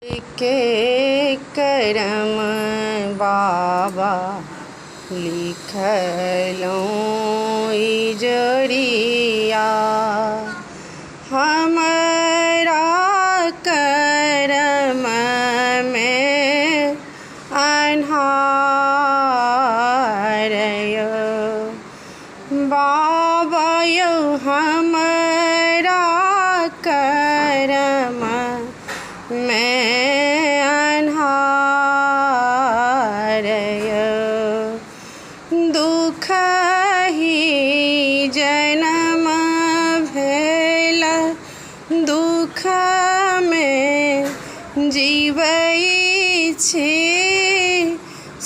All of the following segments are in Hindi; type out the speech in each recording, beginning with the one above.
के करम बाबा लिखलों इजरिया हमरा करम में अन्हार यो बाबा यो हमरा करम में अन्हार यो दुख ही जन्म भेल दुख में जीवै छी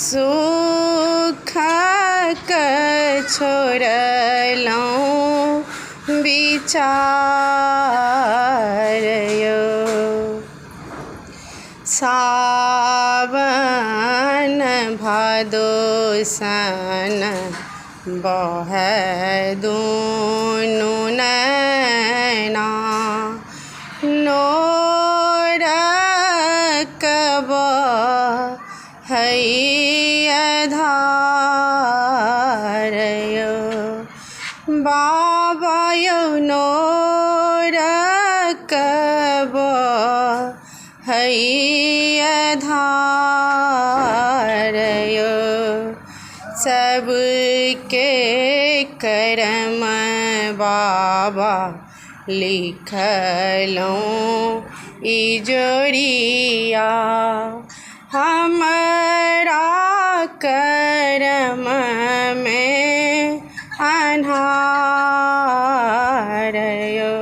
सुख के छोड़लहुँ विचार यो सावन भादो सन बहै दुनू नैना नोरक बहै धार यो बाबा यो नोरक बहै धार यो सबके करम बाबा लिखलों इजरिया हमरा करम में अन्हार यो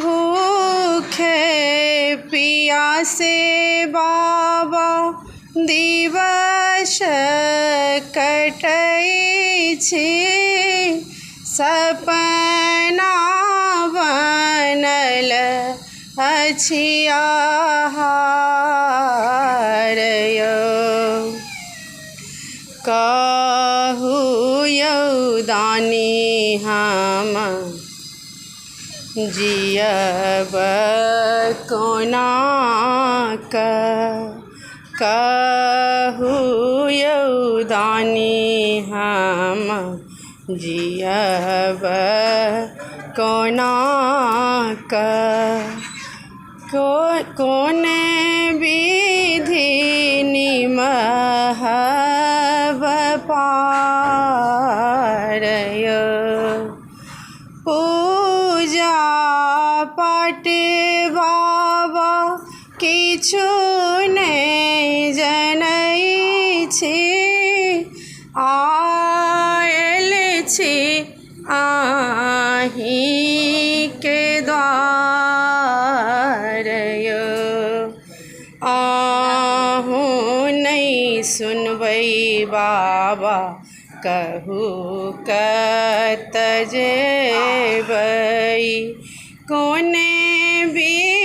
भूखे पियासे बाबा दिवस कटै छी सपना बनल अछि आहार यो कहू यौ दानी हम जियब कोना कहू यौ दानी हम जियब कोना कोन विधि निमहब पार यो पूजा पाठ बाबा किछु नहि जनै छी आयल छी अहींके द्वार यो अहूँ नहि सुनबै बाबा कहू कतऽ जेबै कोने भी